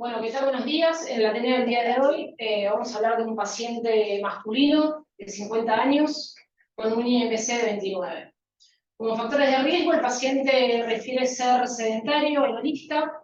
Bueno, ¿qué tal? Buenos días. En la Atenea del día de hoy vamos a hablar de un paciente masculino de 50 años con un IMC de 29. Como factores de riesgo, el paciente refiere ser sedentario, hedonista,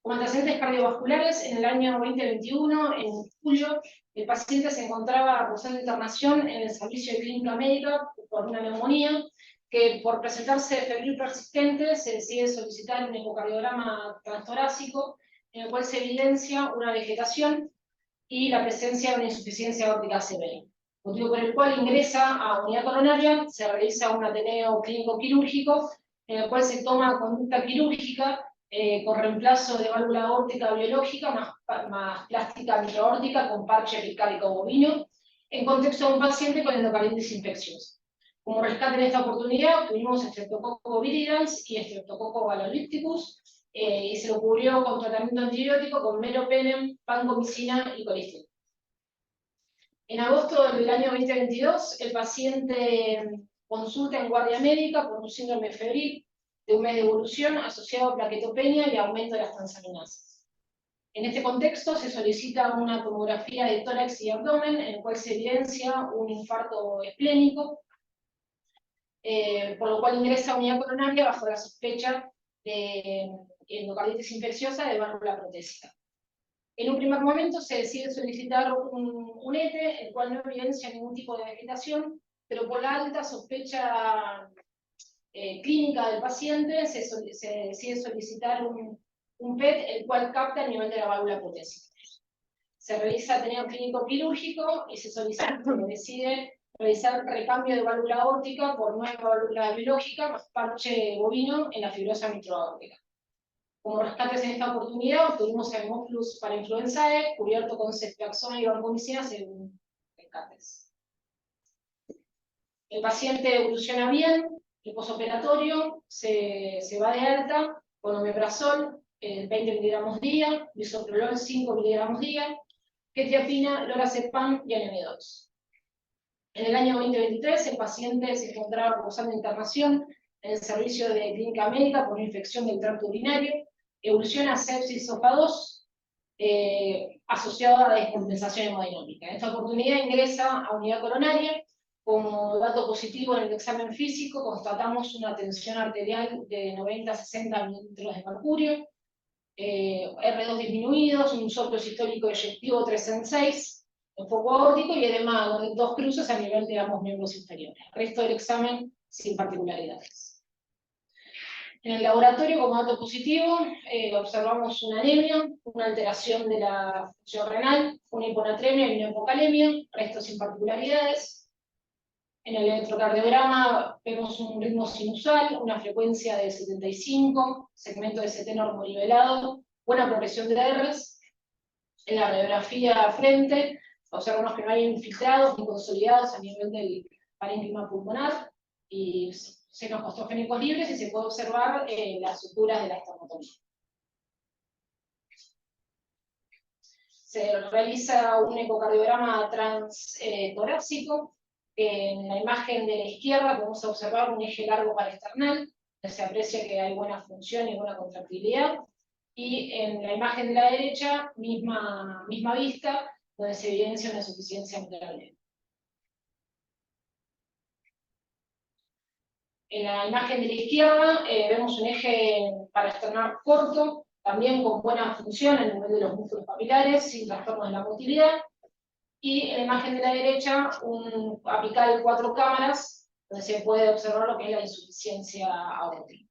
con antecedentes cardiovasculares. En el año 2021, en julio, el paciente se encontraba cursando internación en el servicio de clínica médica por una neumonía, que por presentarse febril persistente se decide solicitar un ecocardiograma transtorácico, en el cual se evidencia una vegetación y la presencia de una insuficiencia aórtica severa, motivo por el cual ingresa a unidad coronaria, se realiza un ateneo clínico quirúrgico, en el cual se toma conducta quirúrgica con reemplazo de válvula aórtica biológica más plástica microaórtica con parche picárico bovino, en contexto de un paciente con endocarditis infecciosa. Como rescate en esta oportunidad, tuvimos Streptococcus viridans y Streptococcus galolypticus, y se lo cubrió con tratamiento antibiótico con meropenem, vancomicina y colistina. En agosto del año 2022, el paciente consulta en guardia médica por un síndrome febril de un mes de evolución asociado a plaquetopenia y aumento de las transaminasas. En este contexto se solicita una tomografía de tórax y abdomen, en el cual se evidencia un infarto esplénico, por lo cual ingresa a unidad coronaria bajo la sospecha de endocarditis infecciosa de válvula protésica. En un primer momento se decide solicitar un ETE, el cual no evidencia ningún tipo de vegetación, pero por la alta sospecha clínica del paciente se decide solicitar un PET, el cual capta el nivel de la válvula protésica. Se realiza ateneo clínico quirúrgico y se decide realizar recambio de válvula aórtica por nueva válvula biológica más parche bovino en la fibrosa microaórtica. Como rescates en esta oportunidad, obtuvimos Haemophilus parainfluenzae, cubierto con ceftriaxona y vancomicina según rescates. El paciente evoluciona bien, el posoperatorio se va de alta con omeprazol 20 miligramos día, bisoprolol 5 miligramos día, quetiapina, lorazepam y anemidox. En el año 2023, el paciente se encontraba cursando internación en el servicio de clínica médica por una infección del tracto urinario, evoluciona a sepsis SOFA 2, asociada a descompensación hemodinámica. En esta oportunidad ingresa a unidad coronaria. Como dato positivo en el examen físico, constatamos una tensión arterial de 90 a 60 milímetros de mercurio, R2 disminuidos, un soplo sistólico eyectivo 3 en 6, en foco aórtico y edema de 2 cruces a nivel de ambos miembros inferiores. El resto del examen sin particularidades. En el laboratorio, como dato positivo, observamos una anemia, una alteración de la función renal, una hiponatremia y una hipocalemia, resto sin particularidades. En el electrocardiograma vemos un ritmo sinusal, una frecuencia de 75, segmento de CT normonivelado, buena progresión de Rs. En la radiografía frente, observamos que no hay infiltrados ni consolidados a nivel del parénquima pulmonar y senos costrogénicos libres, y se puede observar las suturas de la esternotomía. Se realiza un ecocardiograma transtorácico. En la imagen de la izquierda podemos observar un eje largo parasternal, donde se aprecia que hay buena función y buena contractilidad. Y en la imagen de la derecha, misma vista, donde se evidencia una insuficiencia mitral. En la imagen de la izquierda vemos un eje paraesternal corto, también con buena función a nivel de los músculos papilares, sin trastornos de la motilidad. Y en la imagen de la derecha, un apical 4 cámaras, donde se puede observar lo que es la insuficiencia aórtica.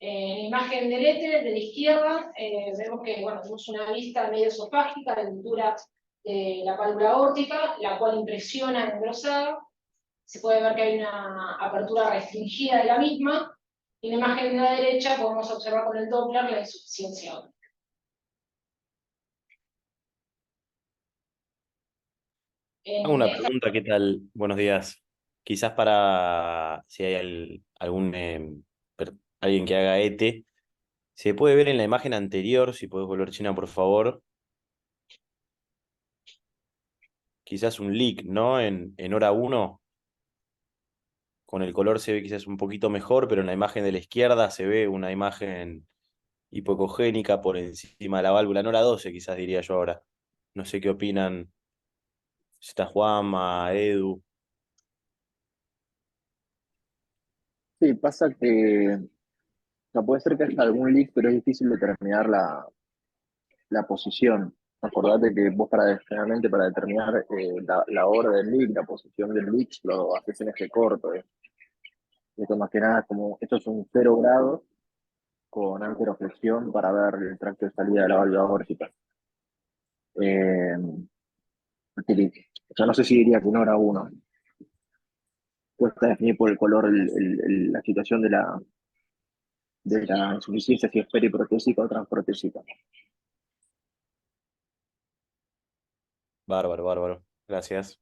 En la imagen del éter de la izquierda, vemos que tenemos una vista medio esofágica de la altura de la válvula aórtica, la cual impresiona engrosada. Se puede ver que hay una apertura restringida de la misma, y en la imagen de la derecha podemos observar con el Doppler la insuficiencia aórtica. Hago una pregunta, ¿qué tal? Buenos días. Quizás para si hay algún alguien que haga ETE, se puede ver en la imagen anterior, si puedes volver China, por favor, quizás un leak, ¿no? En hora 1, con el color se ve quizás un poquito mejor, pero en la imagen de la izquierda se ve una imagen hipocogénica por encima de la válvula, no la 12 quizás diría yo ahora. No sé qué opinan, si está Juanma, Edu. Sí, pasa que, o sea, puede ser que haya algún leak, pero es difícil determinar la posición. Acordate que vos generalmente para determinar la hora del leak, la posición del leak, lo haces en este corto. Esto más que nada es como, esto es un 0 grado con anteroflexión para ver el tracto de salida de la válvula aórtica. Eh, o sea, no sé si diría que 1 era 1. Cuesta definir por el color la situación de la insuficiencia, si es periprotésica o transprotésica. Bárbaro, bárbaro. Gracias.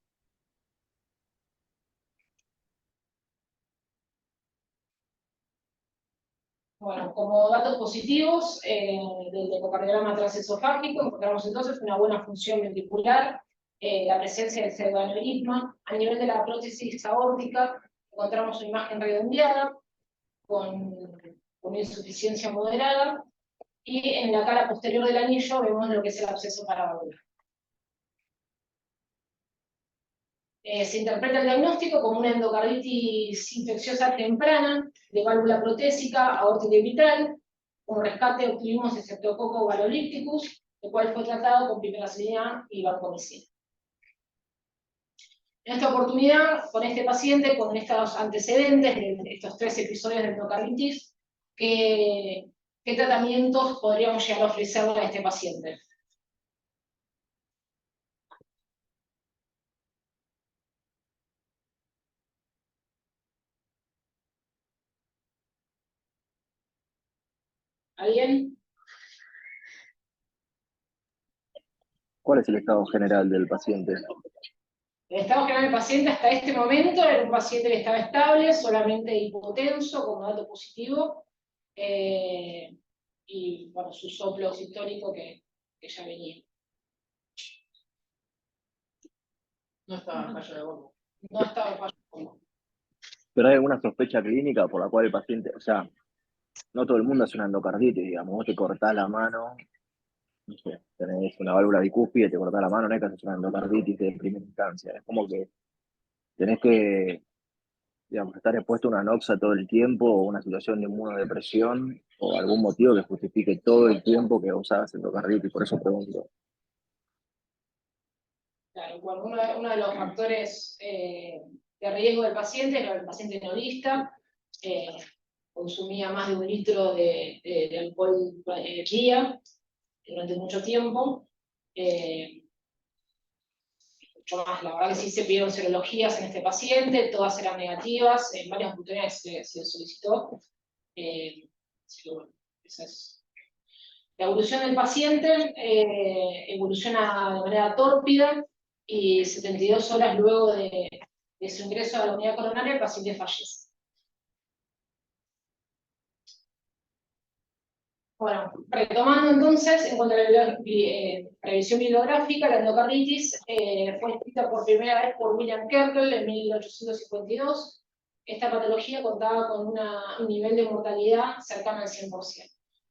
Bueno, como datos positivos del ecocardiograma transesofágico, encontramos entonces una buena función ventricular, la presencia del pseudoaneurisma. A nivel de la prótesis aórtica, encontramos una imagen redondeada con una insuficiencia moderada, y en la cara posterior del anillo vemos lo que es el absceso paraválvular. Se interpreta el diagnóstico como una endocarditis infecciosa temprana de válvula protésica, aórtica y mitral. Como rescate obtuvimos el Streptococcus balolipticus, el cual fue tratado con piperacilina y vancomicina. En esta oportunidad, con este paciente, con estos antecedentes de estos 3 episodios de endocarditis, ¿qué tratamientos podríamos llegar a ofrecerle a este paciente? ¿Alguien? ¿Cuál es el estado general del paciente? El estado general del paciente hasta este momento era un paciente que estaba estable, solamente hipotenso, como dato positivo, y bueno, su soplo sistólico que ya venía. No estaba en fallo de bombo. No estaba en fallo de bombo. Pero hay alguna sospecha clínica por la cual el paciente, o sea, no todo el mundo hace una endocarditis, digamos, vos te cortás la mano, no sé, tenés una válvula bicúspide, te cortás la mano, no es que haces una endocarditis de primera instancia, es como que tenés que, digamos, estar expuesto a una noxa todo el tiempo, o una situación de inmunodepresión, o algún motivo que justifique todo el tiempo que usabas endocarditis, por eso pregunto. Claro, bueno, uno de los factores de riesgo del paciente era el paciente neurista, consumía más de 1 litro de alcohol día durante mucho tiempo. Mucho más, la verdad que sí se pidieron serologías en este paciente, todas eran negativas, en varias oportunidades se solicitó. Así que bueno, esa es. La evolución del paciente evoluciona de manera tórpida, y 72 horas luego de su ingreso a la unidad coronaria el paciente fallece. Bueno, retomando entonces, en cuanto a la revisión bibliográfica, la endocarditis fue escrita por primera vez por William Kerkel en 1852. Esta patología contaba con un nivel de mortalidad cercano al 100%.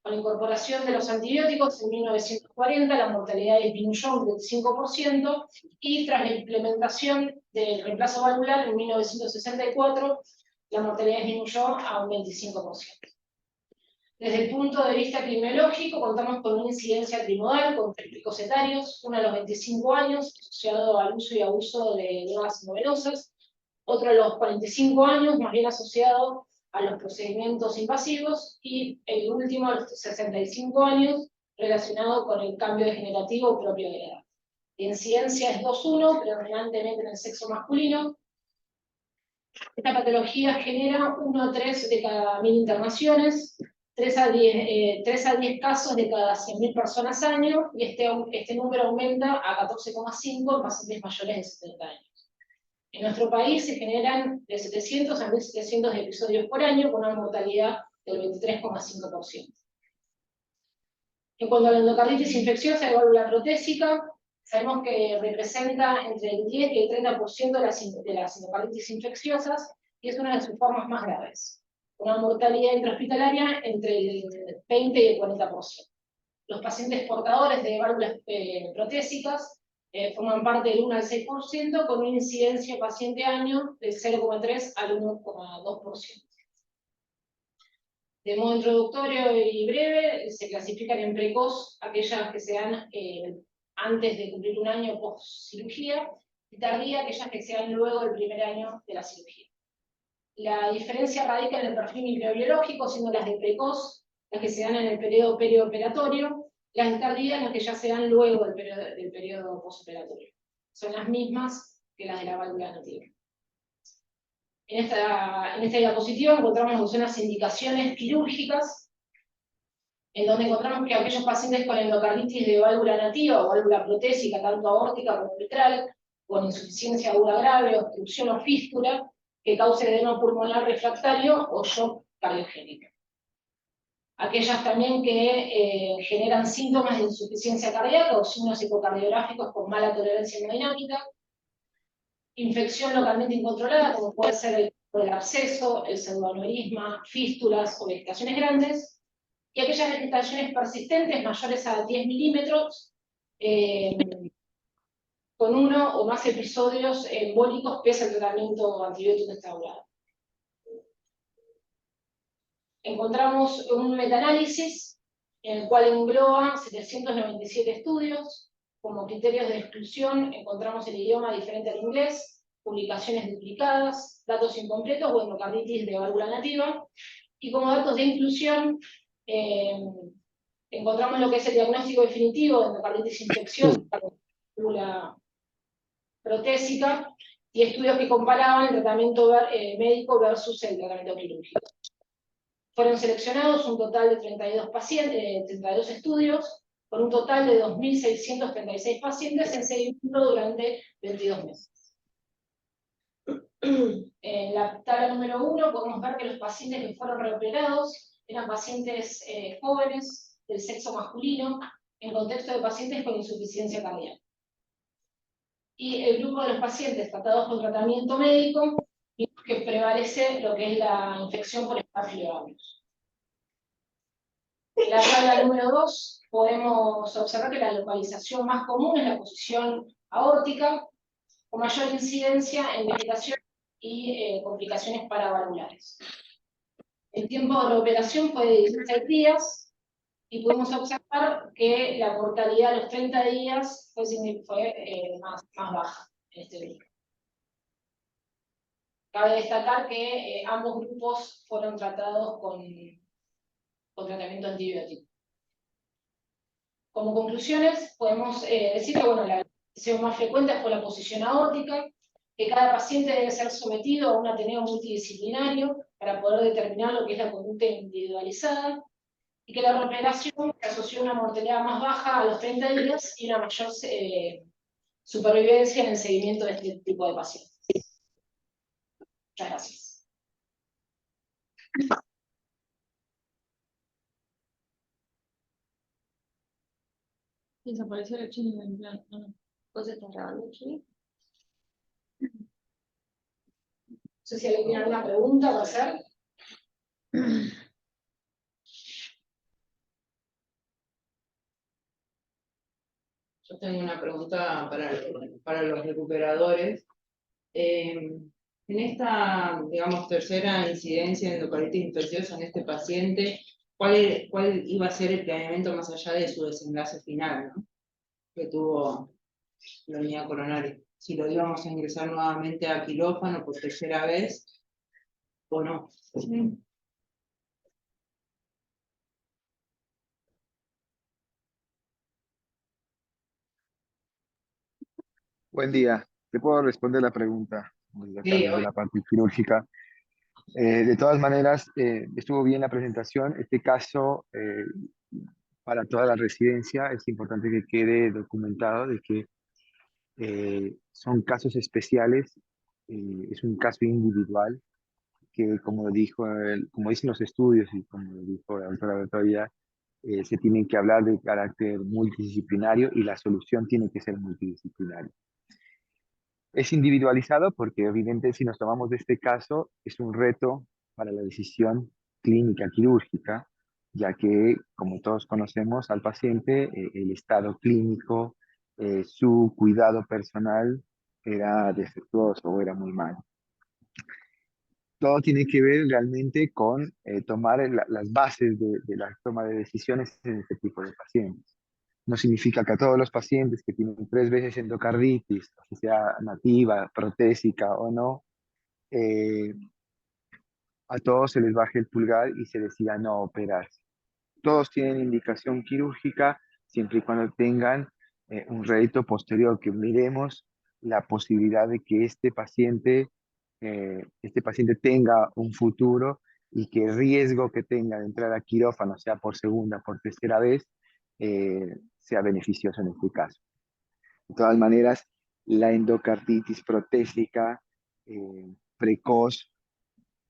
Con la incorporación de los antibióticos en 1940, la mortalidad disminuyó un 25%, y tras la implementación del reemplazo valvular en 1964, la mortalidad disminuyó a un 25%. Desde el punto de vista epidemiológico, contamos con una incidencia trimodal con 3 picos etarios, uno a los 25 años, asociado al uso y abuso de drogas intravenosas, otro a los 45 años, más bien asociado a los procedimientos invasivos, y el último a los 65 años, relacionado con el cambio degenerativo propio de la edad. La incidencia es 2:1, predominantemente en el sexo masculino. Esta patología genera 1 a 3 de cada 1000 internaciones, 3 a 10 casos de cada 100.000 personas año, y este número aumenta a 14,5 en pacientes mayores de 70 años. En nuestro país se generan de 700 a 1.700 episodios por año, con una mortalidad del 23,5%. En cuanto a la endocarditis infecciosa de válvula protésica, sabemos que representa entre el 10 y el 30% de las endocarditis infecciosas, y es una de sus formas más graves. Una mortalidad intrahospitalaria entre el 20 y el 40%. Los pacientes portadores de válvulas protésicas forman parte del 1 al 6%, con una incidencia paciente año del 0,3 al 1,2%. De modo introductorio y breve, se clasifican en precoz aquellas que se dan antes de cumplir un año post cirugía, y tardía aquellas que se dan luego del primer año de la cirugía. La diferencia radica en el perfil microbiológico, siendo las de precoz las que se dan en el periodo perioperatorio, las de tardía las que ya se dan luego del periodo postoperatorio. Son las mismas que las de la válvula nativa. En esta diapositiva encontramos lo que son las indicaciones quirúrgicas, en donde encontramos que aquellos pacientes con endocarditis de válvula nativa o válvula protésica, tanto aórtica como mitral, con insuficiencia aguda grave, obstrucción o fístula, que cause edema pulmonar refractario o shock cardiogénico. Aquellas también que generan síntomas de insuficiencia cardíaca o signos ecocardiográficos con mala tolerancia hemodinámica, infección localmente incontrolada, como puede ser el absceso, el pseudoaneurisma, fístulas o vegetaciones grandes, y aquellas vegetaciones persistentes mayores a 10 milímetros, con uno o más episodios embólicos pese al tratamiento antibiótico instaurado. Encontramos un metaanálisis en el cual engloba 797 estudios. Como criterios de exclusión encontramos el idioma diferente al inglés, publicaciones duplicadas, datos incompletos o endocarditis de válvula nativa. Y como datos de inclusión, encontramos lo que es el diagnóstico definitivo de endocarditis infecciosa, válvula protésica, y estudios que comparaban el tratamiento médico versus el tratamiento quirúrgico. Fueron seleccionados un total de 32 estudios, con un total de 2.636 pacientes en seguimiento durante 22 meses. En la tabla número 1 podemos ver que los pacientes que fueron reoperados eran pacientes jóvenes del sexo masculino, en contexto de pacientes con insuficiencia cardíaca. Y el grupo de los pacientes tratados con tratamiento médico, que prevalece lo que es la infección por estafilococcus. En la tabla número 2 podemos observar que la localización más común es la posición aórtica, con mayor incidencia en vegetación y complicaciones paravalvulares. El tiempo de la operación fue de 16 días, y pudimos observar que la mortalidad a los 30 días fue más baja en este grupo. Cabe destacar que ambos grupos fueron tratados con tratamiento antibiótico. Como conclusiones, podemos decir que la lesión más frecuente fue la posición aórtica, que cada paciente debe ser sometido a un ateneo multidisciplinario para poder determinar lo que es la conducta individualizada, y que la reoperación se asoció a una mortalidad más baja a los 30 días y una mayor supervivencia en el seguimiento de este tipo de pacientes. Muchas gracias. Desapareció el chino en plan. No. ¿Vos estás grabando, Chini? No sé si alguien tiene alguna pregunta para hacer. Yo tengo una pregunta para los recuperadores. En esta, digamos, tercera incidencia de endocarditis infecciosa en este paciente, ¿cuál iba a ser el planeamiento más allá de su desenlace final, ¿no? Que tuvo la unidad coronaria? Si lo íbamos a ingresar nuevamente a quirófano por tercera vez o no. Sí. Buen día. ¿Te puedo responder la pregunta desde acá, Sí, desde la parte quirúrgica? De todas maneras, estuvo bien la presentación. Este caso, para toda la residencia, es importante que quede documentado de que son casos especiales, es un caso individual, que como dijo, como dicen los estudios y como dijo la doctora Bertoya, se tienen que hablar de carácter multidisciplinario y la solución tiene que ser multidisciplinaria. Es individualizado porque evidentemente si nos tomamos de este caso es un reto para la decisión clínica quirúrgica, ya que, como todos conocemos al paciente, el estado clínico, su cuidado personal era defectuoso o era muy malo. Todo tiene que ver realmente con tomar las bases de la toma de decisiones en este tipo de pacientes. No significa que a todos los pacientes que tienen 3 veces endocarditis, si sea nativa, protésica o no, eh, a todos se les baje el pulgar y se decida no operarse. Todos tienen indicación quirúrgica siempre y cuando tengan un rédito posterior, que miremos la posibilidad de que este paciente tenga un futuro y que el riesgo que tenga de entrar a quirófano, sea por segunda, por tercera vez, sea beneficioso en este caso. De todas maneras, la endocarditis protésica precoz,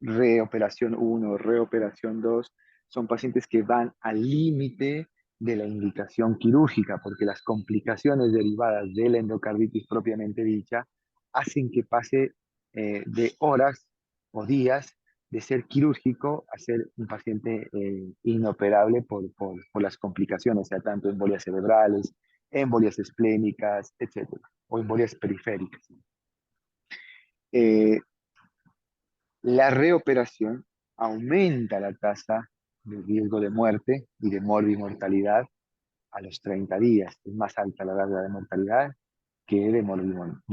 reoperación 1, reoperación 2, son pacientes que van al límite de la indicación quirúrgica, porque las complicaciones derivadas de la endocarditis propiamente dicha hacen que pase de horas o días de ser quirúrgico a ser un paciente inoperable por las complicaciones, sea tanto embolias cerebrales, embolias esplénicas, etcétera, o embolias periféricas. Eh, la reoperación aumenta la tasa de riesgo de muerte y de morbimortalidad a los 30 días. Es más alta la tasa de mortalidad que de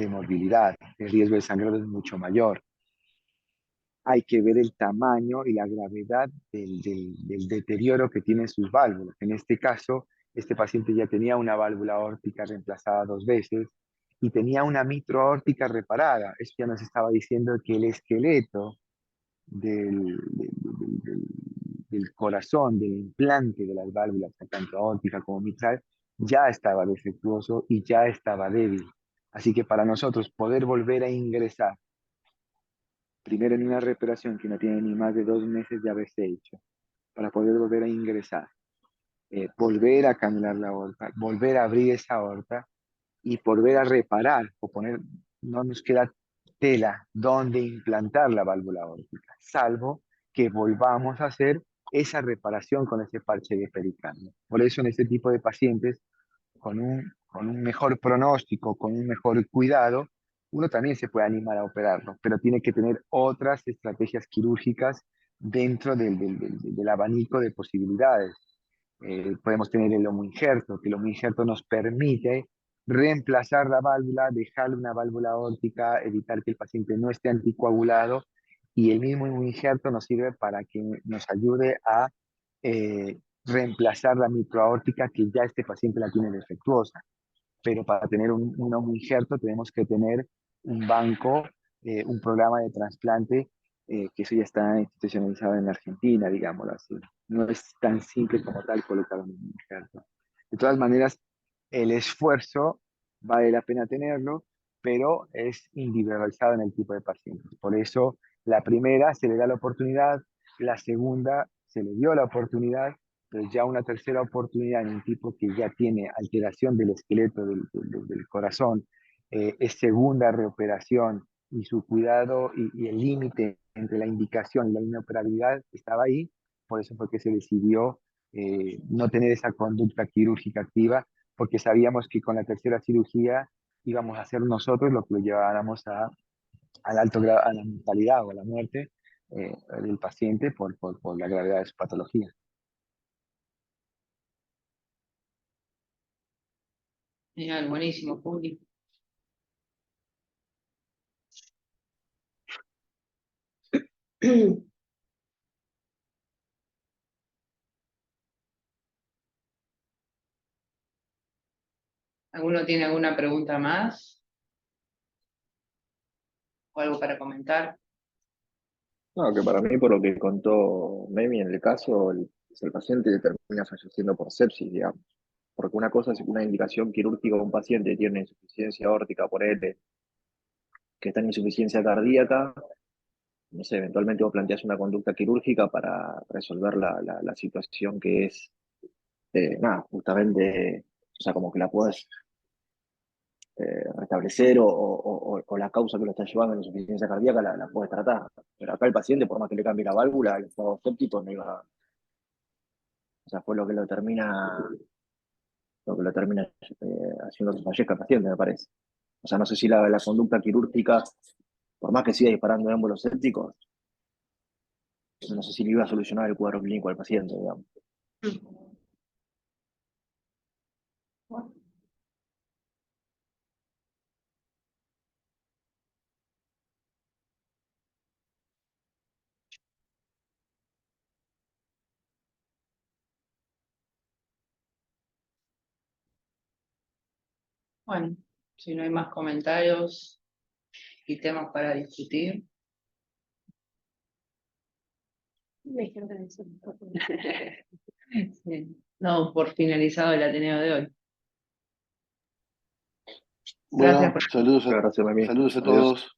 morbilidad. El riesgo de sangrado es mucho mayor. Hay que ver el tamaño y la gravedad del deterioro que tienen sus válvulas. En este caso, este paciente ya tenía una válvula aórtica reemplazada 2 veces y tenía una mitro aórtica reparada. Eso ya nos estaba diciendo que el esqueleto del corazón, del implante de las válvulas, tanto aórtica como mitral, ya estaba defectuoso y ya estaba débil. Así que para nosotros poder volver a ingresar, primero en una reparación que no tiene ni más de 2 meses de haberse hecho, para poder volver a ingresar, volver a caminar la aorta, volver a abrir esa aorta y volver a reparar o poner, no nos queda tela donde implantar la válvula aórtica, salvo que volvamos a hacer esa reparación con ese parche de pericardio. Por eso en este tipo de pacientes, con un mejor pronóstico, con un mejor cuidado, uno también se puede animar a operarlo, pero tiene que tener otras estrategias quirúrgicas dentro del abanico de posibilidades. Podemos tener el homoinjerto, que el homoinjerto nos permite reemplazar la válvula, dejarle una válvula aórtica, evitar que el paciente no esté anticoagulado, y el mismo homoinjerto nos sirve para que nos ayude a reemplazar la microaórtica que ya este paciente la tiene defectuosa. Pero para tener un homoinjerto tenemos que tener un banco, un programa de trasplante, que eso ya está institucionalizado en la Argentina, digámoslo así. No es tan simple como tal colocar un injerto. De todas maneras, el esfuerzo vale la pena tenerlo, pero es individualizado en el tipo de pacientes. Por eso, la primera se le da la oportunidad, la segunda se le dio la oportunidad, pero ya una tercera oportunidad en un tipo que ya tiene alteración del esqueleto del corazón, es segunda reoperación y su cuidado y el límite entre la indicación y la inoperabilidad estaba ahí, por eso fue que se decidió no tener esa conducta quirúrgica activa, porque sabíamos que con la tercera cirugía íbamos a hacer nosotros lo que lo lleváramos al alto grado, a la mortalidad o a la muerte del paciente por la gravedad de su patología. Genial, buenísimo, Juli. ¿Alguno tiene alguna pregunta más? ¿O algo para comentar? No, que para mí, por lo que contó Memi en el caso, el paciente termina falleciendo por sepsis, digamos. Porque una cosa es una indicación quirúrgica de un paciente que tiene insuficiencia aórtica por él, que está en insuficiencia cardíaca. No sé, eventualmente vos planteás una conducta quirúrgica para resolver la situación que es, nada, justamente, o sea, como que la puedes restablecer o la causa que lo está llevando a la insuficiencia cardíaca la puedes tratar. Pero acá el paciente, por más que le cambie la válvula, el estado séptico no iba. O sea, fue lo que lo termina haciendo que fallezca el paciente, me parece. O sea, no sé si la conducta quirúrgica, por más que siga disparando émbolos sépticos, no sé si le iba a solucionar el cuadro clínico al paciente, digamos. Bueno, si no hay más comentarios y temas para discutir. Sí. No, por finalizado el Ateneo de hoy. Bueno, Gracias por saludos Gracias, Mami. saludos a Adiós. todos.